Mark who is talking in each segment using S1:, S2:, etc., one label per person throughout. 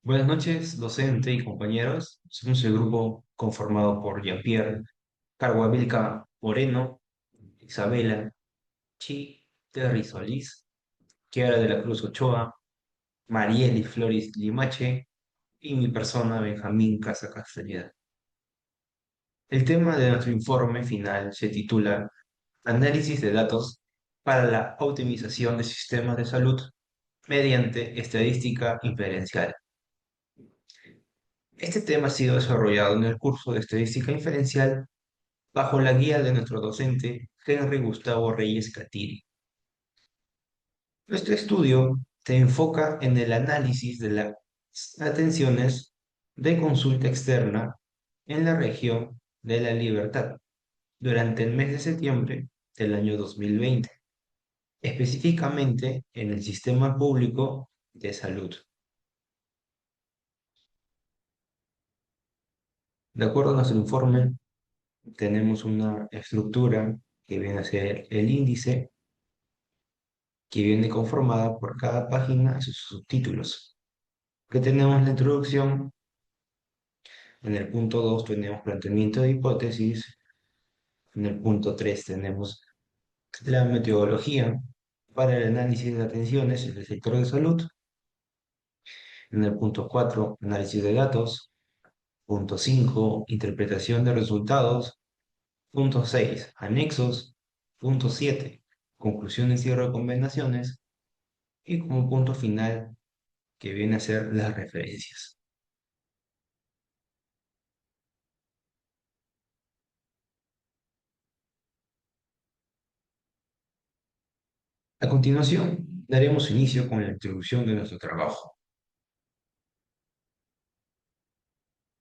S1: Buenas noches, docente y compañeros. Somos el grupo conformado por Jean-Pierre, Carguavilca Moreno, Isabela, Chi, Terry Solís, Kiara de la Cruz Ochoa, Marieli Flores Limache y mi persona, Benjamín Casa Castelleda. El tema de nuestro informe final se titula Análisis de datos para la optimización de sistemas de salud mediante estadística inferencial. Este tema ha sido desarrollado en el curso de Estadística Inferencial bajo la guía de nuestro docente Henry Gustavo Reyes Catiri. Nuestro estudio se enfoca en el análisis de las atenciones de consulta externa en la región de La Libertad durante el mes de septiembre del año 2020, específicamente en el sistema público de salud. De acuerdo a nuestro informe, tenemos una estructura que viene a ser el índice, que viene conformada por cada página y sus subtítulos. Que tenemos la introducción, en el punto 2 tenemos planteamiento de hipótesis, en el punto 3 tenemos la metodología para el análisis de atenciones en el sector de salud, en el punto 4 análisis de datos, punto 5 interpretación de resultados, punto 6 anexos, punto 7 conclusiones y recomendaciones, y como punto final que viene a ser las referencias. A continuación, daremos inicio con la introducción de nuestro trabajo.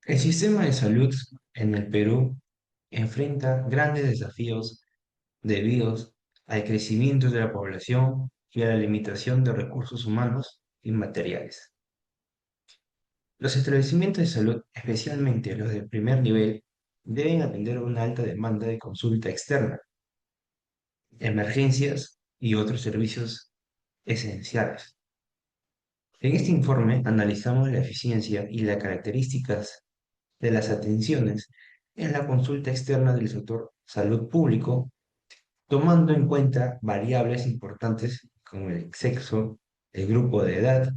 S1: El sistema de salud en el Perú enfrenta grandes desafíos debidos al crecimiento de la población y a la limitación de recursos humanos y materiales. Los establecimientos de salud, especialmente los de primer nivel, deben atender una alta demanda de consulta externa, emergencias y otros servicios esenciales. En este informe analizamos la eficiencia y las características de las atenciones en la consulta externa del sector salud público, tomando en cuenta variables importantes como el sexo, el grupo de edad,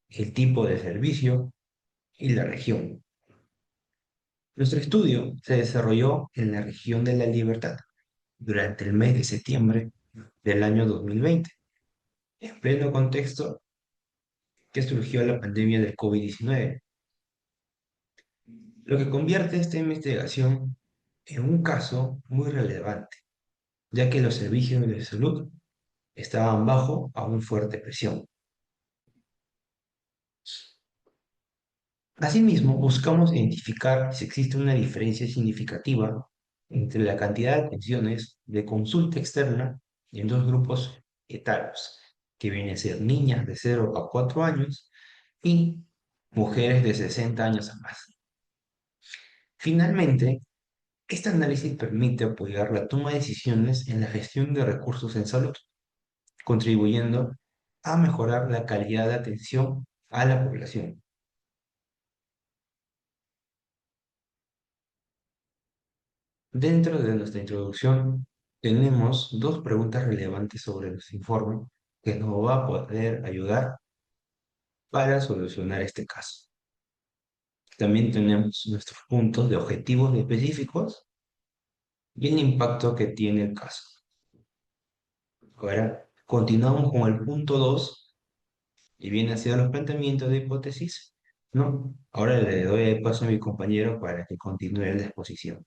S1: el tipo de servicio y la región. Nuestro estudio se desarrolló en la región de La Libertad durante el mes de septiembre del año 2020, en pleno contexto que surgió la pandemia del COVID-19, lo que convierte esta investigación en un caso muy relevante, ya que los servicios de salud estaban bajo aún fuerte presión. Asimismo, buscamos identificar si existe una diferencia significativa entre la cantidad de atenciones de consulta externa en dos grupos etarios, que vienen a ser niñas de 0 a 4 años y mujeres de 60 años a más. Finalmente, este análisis permite apoyar la toma de decisiones en la gestión de recursos en salud, contribuyendo a mejorar la calidad de atención a la población. Dentro de nuestra introducción, tenemos dos preguntas relevantes sobre nuestro informe que nos va a poder ayudar para solucionar este caso. También tenemos nuestros puntos de objetivos específicos y el impacto que tiene el caso. Ahora, continuamos con el punto 2 y viene hacia los planteamientos de hipótesis. No, ahora le doy el paso a mi compañero para que continúe la exposición.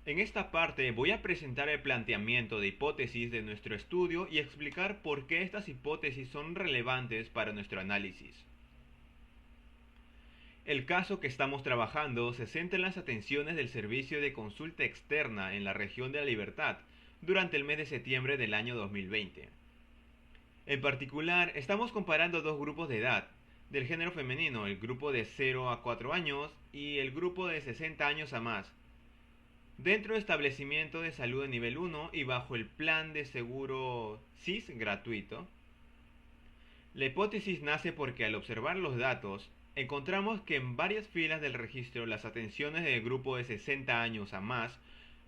S2: En esta parte voy a presentar el planteamiento de hipótesis de nuestro estudio y explicar por qué estas hipótesis son relevantes para nuestro análisis. El caso que estamos trabajando se centra en las atenciones del servicio de consulta externa en la región de La Libertad durante el mes de septiembre del año 2020. En particular, estamos comparando dos grupos de edad, del género femenino, el grupo de 0 a 4 años y el grupo de 60 años a más, dentro de establecimiento de salud de nivel 1 y bajo el plan de seguro SIS gratuito. La hipótesis nace porque al observar los datos, encontramos que en varias filas del registro las atenciones del grupo de 60 años a más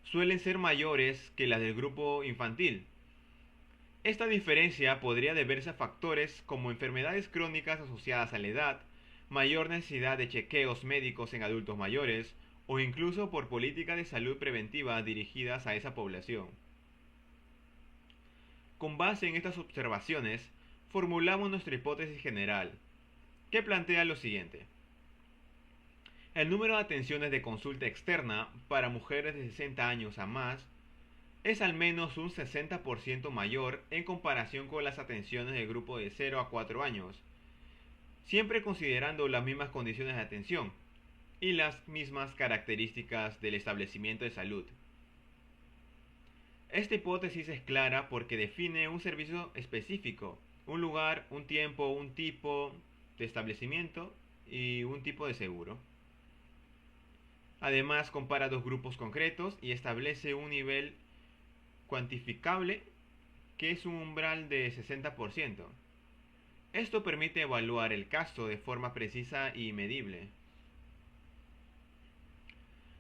S2: suelen ser mayores que las del grupo infantil. Esta diferencia podría deberse a factores como enfermedades crónicas asociadas a la edad, mayor necesidad de chequeos médicos en adultos mayores o incluso por políticas de salud preventiva dirigidas a esa población. Con base en estas observaciones, formulamos nuestra hipótesis general, que plantea lo siguiente. El número de atenciones de consulta externa para mujeres de 60 años a más es al menos un 60% mayor en comparación con las atenciones del grupo de 0 a 4 años, siempre considerando las mismas condiciones de atención y las mismas características del establecimiento de salud. Esta hipótesis es clara porque define un servicio específico, un lugar, un tiempo, un tipo de establecimiento y un tipo de seguro. Además, compara dos grupos concretos y establece un nivel cuantificable que es un umbral de 60%. Esto permite evaluar el caso de forma precisa y medible.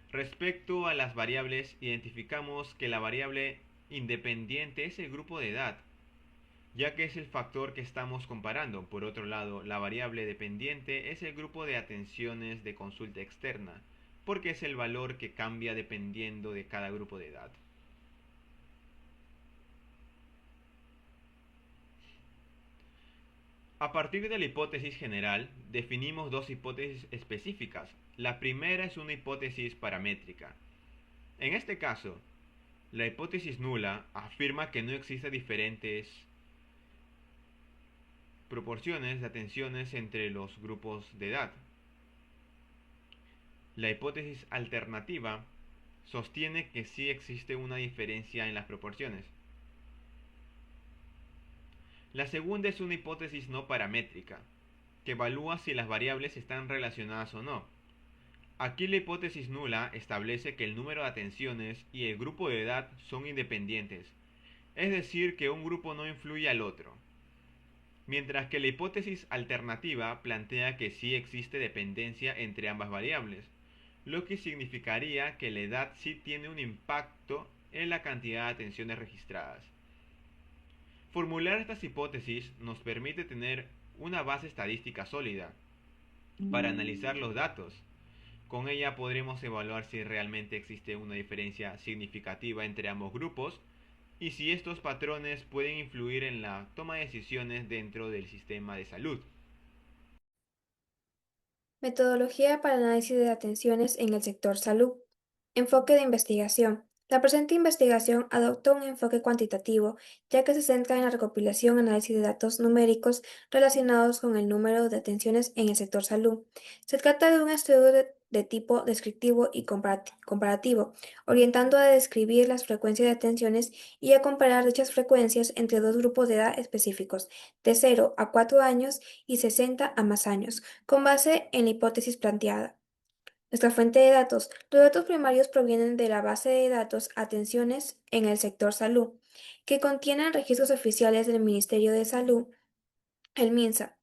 S2: Respecto a las variables, identificamos que la variable independiente es el grupo de edad, ya que es el factor que estamos comparando. Por otro lado, la variable dependiente es el grupo de atenciones de consulta externa, porque es el valor que cambia dependiendo de cada grupo de edad. A partir de la hipótesis general, definimos dos hipótesis específicas. La primera es una hipótesis paramétrica. En este caso, la hipótesis nula afirma que no existen diferentes proporciones de atenciones entre los grupos de edad. La hipótesis alternativa sostiene que sí existe una diferencia en las proporciones. La segunda es una hipótesis no paramétrica, que evalúa si las variables están relacionadas o no. Aquí la hipótesis nula establece que el número de atenciones y el grupo de edad son independientes, es decir, que un grupo no influye al otro. Mientras que la hipótesis alternativa plantea que sí existe dependencia entre ambas variables, lo que significaría que la edad sí tiene un impacto en la cantidad de atenciones registradas. Formular estas hipótesis nos permite tener una base estadística sólida para analizar los datos. Con ella podremos evaluar si realmente existe una diferencia significativa entre ambos grupos y si estos patrones pueden influir en la toma de decisiones dentro del sistema de salud.
S3: Metodología para análisis de atenciones en el sector salud. Enfoque de investigación. La presente investigación adoptó un enfoque cuantitativo, ya que se centra en la recopilación y análisis de datos numéricos relacionados con el número de atenciones en el sector salud. Se trata de un estudio de tipo descriptivo y comparativo, orientando a describir las frecuencias de atenciones y a comparar dichas frecuencias entre dos grupos de edad específicos, de 0 a 4 años y 60 a más años, con base en la hipótesis planteada. Nuestra fuente de datos. Los datos primarios provienen de la base de datos Atenciones en el sector salud, que contienen registros oficiales del Ministerio de Salud, el MINSA,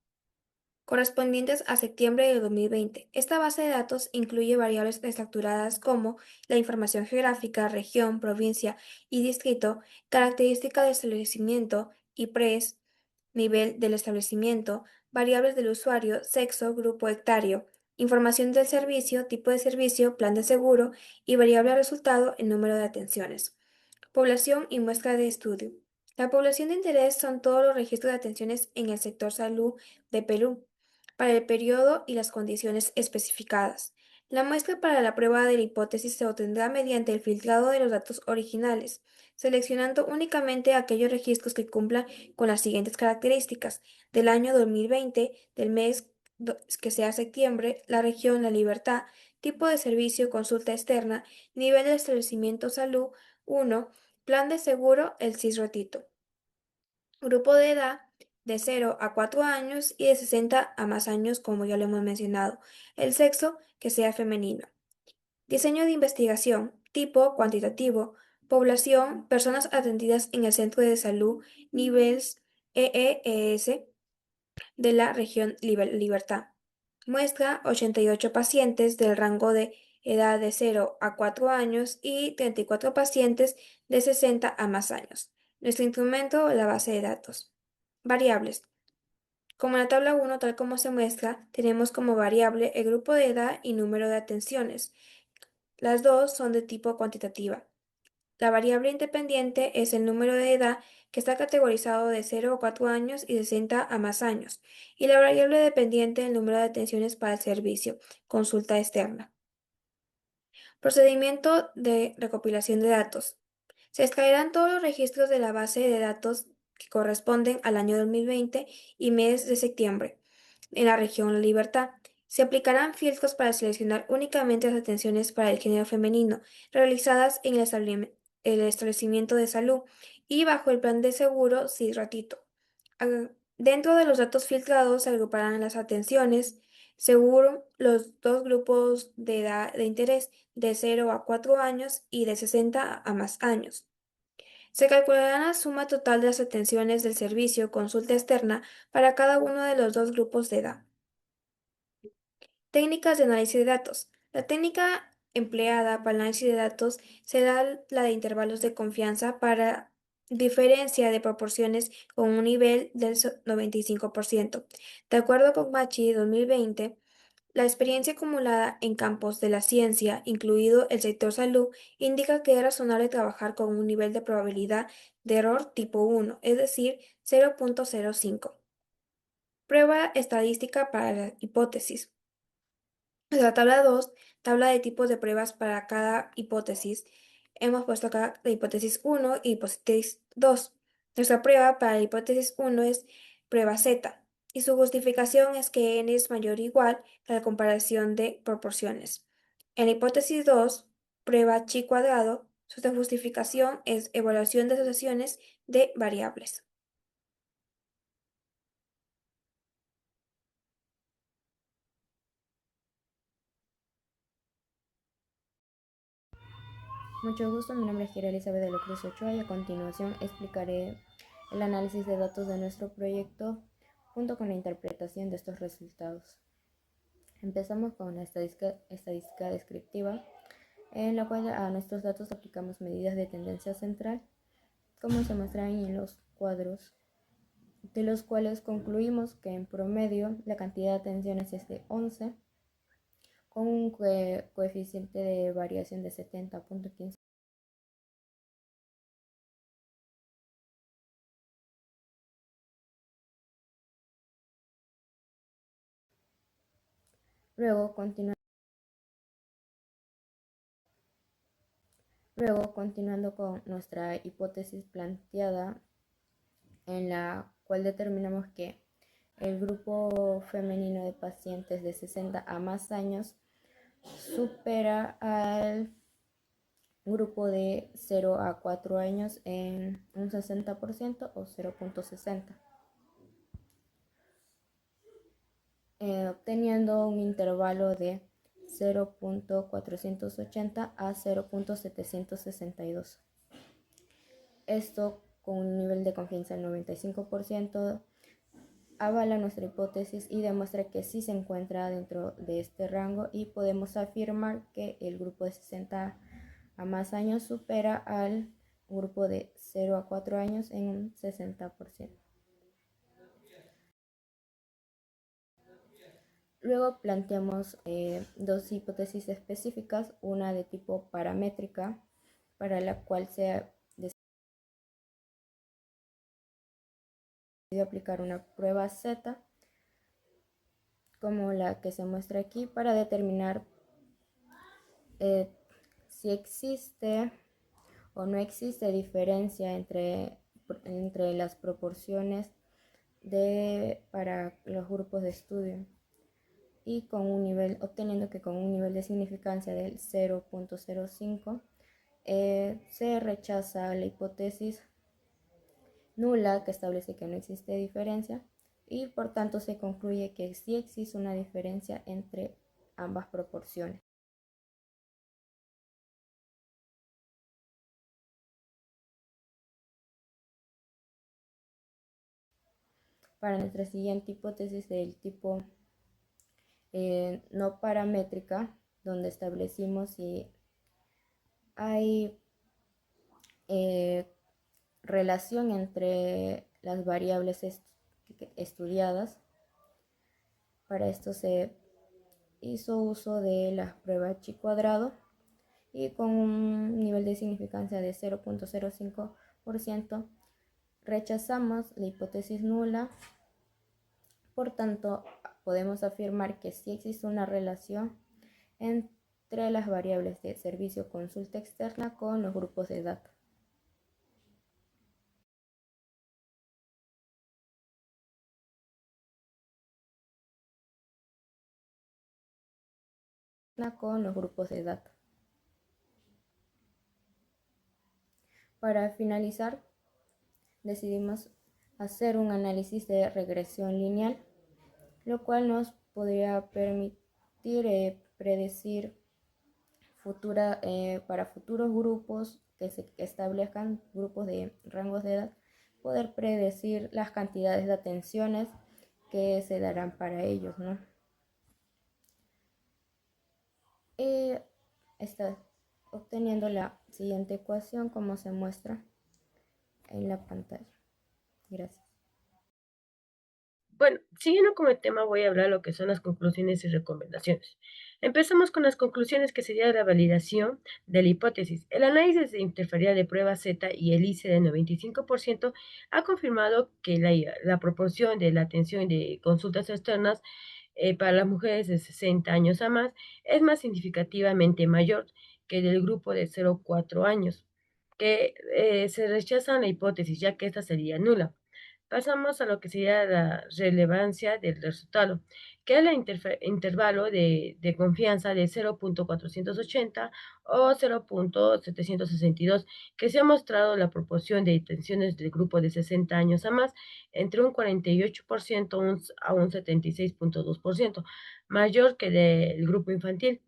S3: correspondientes a septiembre de 2020. Esta base de datos incluye variables estructuradas como la información geográfica, región, provincia y distrito, característica del establecimiento, IPRES, nivel del establecimiento, variables del usuario, sexo, grupo etario, información del servicio, tipo de servicio, plan de seguro y variable resultado en número de atenciones. Población y muestra de estudio. La población de interés son todos los registros de atenciones en el sector salud de Perú, para el periodo y las condiciones especificadas. La muestra para la prueba de la hipótesis se obtendrá mediante el filtrado de los datos originales, seleccionando únicamente aquellos registros que cumplan con las siguientes características: del año 2020, del mes que sea septiembre, la región, la libertad, tipo de servicio, consulta externa, nivel de establecimiento salud, 1, plan de seguro, el CIS ratito. Grupo de edad de 0 a 4 años y de 60 a más años, como ya lo hemos mencionado. El sexo que sea femenino. Diseño de investigación. Tipo cuantitativo. Población, personas atendidas en el centro de salud, niveles EES de la región Libertad. Muestra 88 pacientes del rango de edad de 0 a 4 años y 34 pacientes de 60 a más años. Nuestro instrumento, la base de datos. Variables. Como en la tabla 1, tal como se muestra, tenemos como variable el grupo de edad y número de atenciones. Las dos son de tipo cuantitativa. La variable independiente es el número de edad, que está categorizado de 0 a 4 años y de 60 a más años, y la variable dependiente el número de atenciones para el servicio, consulta externa. Procedimiento de recopilación de datos. Se extraerán todos los registros de la base de datos que corresponden al año 2020 y mes de septiembre en la región La Libertad. Se aplicarán filtros para seleccionar únicamente las atenciones para el género femenino realizadas en el establecimiento de salud y bajo el plan de seguro ratito. Dentro de los datos filtrados se agruparán las atenciones según los dos grupos de edad de interés, de 0 a 4 años y de 60 a más años. Se calculará la suma total de las atenciones del servicio consulta externa para cada uno de los dos grupos de edad. Técnicas de análisis de datos. La técnica empleada para el análisis de datos será la de intervalos de confianza para diferencia de proporciones con un nivel del 95%. De acuerdo con Machi 2020, la experiencia acumulada en campos de la ciencia, incluido el sector salud, indica que es razonable trabajar con un nivel de probabilidad de error tipo 1, es decir, 0.05. Prueba estadística para la hipótesis. La tabla 2, tabla de tipos de pruebas para cada hipótesis. Hemos puesto acá la hipótesis 1 y hipótesis 2. Nuestra prueba para la hipótesis 1 es prueba Z, y su justificación es que n es mayor o igual a la comparación de proporciones. En la hipótesis 2, prueba chi cuadrado, su justificación es evaluación de asociaciones de variables.
S4: Mucho gusto, mi nombre es Kira Elizabeth de la Cruz Ochoa y a continuación explicaré el análisis de datos de nuestro proyecto junto con la interpretación de estos resultados. Empezamos con la estadística descriptiva, en la cual a nuestros datos aplicamos medidas de tendencia central, como se muestran en los cuadros, de los cuales concluimos que en promedio la cantidad de atenciones es de 11, con un coeficiente de variación de 70.15. Luego, continuando con nuestra hipótesis planteada, en la cual determinamos que el grupo femenino de pacientes de 60 a más años supera al grupo de 0 a 4 años en un 60% o 0.60, obteniendo un intervalo de 0.480 a 0.762. Esto con un nivel de confianza del 95%, avala nuestra hipótesis y demuestra que sí se encuentra dentro de este rango, y podemos afirmar que el grupo de 60 a más años supera al grupo de 0 a 4 años en un 60%. Luego planteamos dos hipótesis específicas, una de tipo paramétrica, para la cual se decidió aplicar una prueba Z, como la que se muestra aquí, para determinar si existe o no existe diferencia entre las proporciones para los grupos de estudio, y obteniendo que con un nivel de significancia del 0.05 se rechaza la hipótesis nula, que establece que no existe diferencia, y por tanto se concluye que sí existe una diferencia entre ambas proporciones. para nuestra siguiente hipótesis del tipo no paramétrica, donde establecimos si hay relación entre las variables estudiadas. Para esto se hizo uso de la prueba chi cuadrado y con un nivel de significancia de 0.05% rechazamos la hipótesis nula. Por tanto, podemos afirmar que sí existe una relación entre las variables de servicio consulta externa con los grupos de datos. Para finalizar, decidimos hacer un análisis de regresión lineal, lo cual nos podría permitir predecir para futuros grupos que se establezcan, grupos de rangos de edad, poder predecir las cantidades de atenciones que se darán para ellos, ¿no? Está obteniendo la siguiente ecuación como se muestra en la pantalla. Gracias.
S5: Bueno, siguiendo con el tema, voy a hablar lo que son las conclusiones y recomendaciones. Empezamos con las conclusiones, que sería la validación de la hipótesis. El análisis de interferencia de prueba Z y el ICE de 95% ha confirmado que la proporción de la atención de consultas externas para las mujeres de 60 años a más es más significativamente mayor que del grupo de 0 a 4 años, que se rechazan la hipótesis, ya que esta sería nula. Pasamos a lo que sería la relevancia del resultado, que es el intervalo de confianza de 0.480 o 0.762, que se ha mostrado la proporción de detenciones del grupo de 60 años a más entre un 48% a un 76.2%, mayor que del grupo infantil.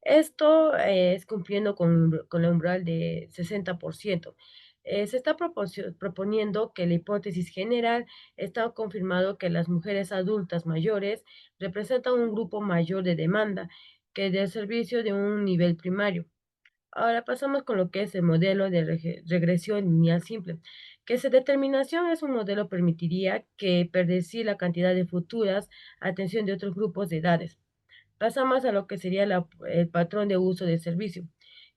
S5: Esto es cumpliendo con la umbral de 60%. Se está proponiendo que la hipótesis general está confirmado que las mujeres adultas mayores representan un grupo mayor de demanda que del servicio de un nivel primario. Ahora pasamos con lo que es el modelo de regresión lineal simple, que esa determinación es un modelo permitiría que predecir la cantidad de futuras atención de otros grupos de edades. Pasamos a lo que sería el patrón de uso del servicio,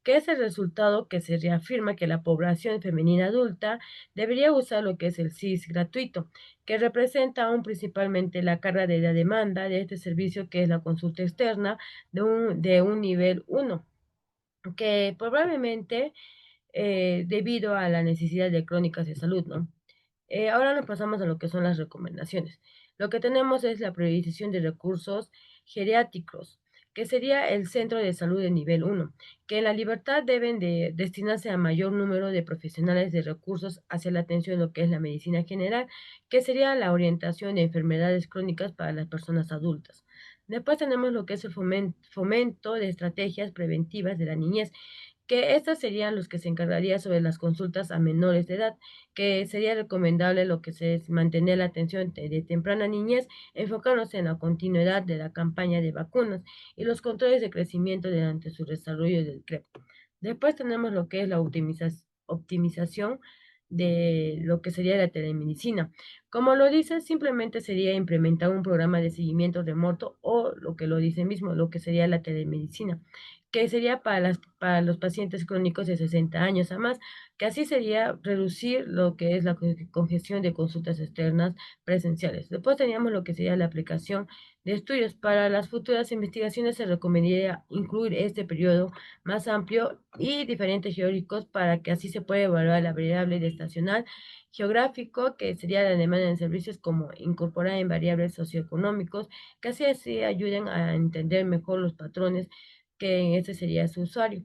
S5: que es el resultado que se reafirma que la población femenina adulta debería usar lo que es el SIS gratuito, que representa aún principalmente la carga de la demanda de este servicio, que es la consulta externa de un nivel 1, que probablemente debido a la necesidad de crónicas de salud, ¿no? Ahora nos pasamos a lo que son las recomendaciones. Lo que tenemos es la priorización de recursos geriátricos, que sería el centro de salud de nivel 1, que en la libertad deben de destinarse a mayor número de profesionales de recursos hacia la atención de lo que es la medicina general, que sería la orientación de enfermedades crónicas para las personas adultas. Después tenemos lo que es el fomento de estrategias preventivas de la niñez, que estas serían los que se encargaría sobre las consultas a menores de edad, que sería recomendable lo que es mantener la atención de temprana niñez, enfocándose en la continuidad de la campaña de vacunas y los controles de crecimiento durante su desarrollo del CREP. Después tenemos lo que es la optimización de lo que sería la telemedicina. Como lo dice, simplemente sería implementar un programa de seguimiento remoto, o lo que lo dice mismo, lo que sería la telemedicina, que sería para los pacientes crónicos de 60 años a más, que así sería reducir lo que es la congestión de consultas externas presenciales. Después teníamos lo que sería la aplicación de estudios. Para las futuras investigaciones se recomendaría incluir este periodo más amplio y diferentes teóricos, para que así se pueda evaluar la variable de estacional geográfico, que sería la demanda en servicios, como incorporar en variables socioeconómicos, que así ayuden a entender mejor los patrones que en ese sería su usuario.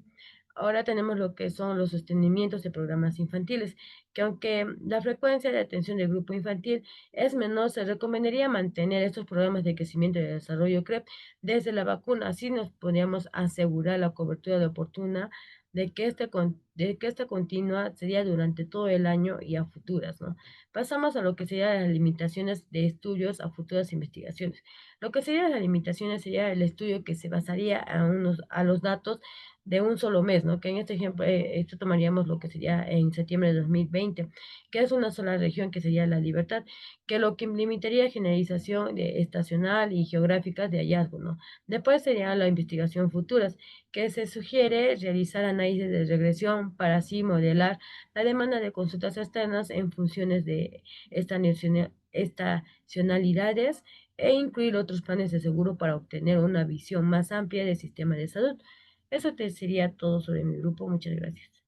S5: Ahora tenemos lo que son los sostenimientos de programas infantiles, que aunque la frecuencia de atención del grupo infantil es menor, se recomendaría mantener estos programas de crecimiento y de desarrollo CREP desde la vacuna. Así nos podríamos asegurar la cobertura oportuna de que este de que esta continua sería durante todo el año y a futuras, ¿no? Pasamos a lo que serían las limitaciones de estudios a futuras investigaciones. Lo que serían las limitaciones sería el estudio que se basaría a los datos de un solo mes, ¿no? Que en este ejemplo, esto tomaríamos lo que sería en septiembre de 2020, que es una sola región que sería la Libertad, que lo que limitaría generalización estacional y geográfica de hallazgo, ¿no? Después sería la investigación futuras, que se sugiere realizar análisis de regresión para así modelar la demanda de consultas externas en funciones de estacionalidades e incluir otros planes de seguro para obtener una visión más amplia del sistema de salud. Eso te sería todo sobre mi grupo. Muchas gracias.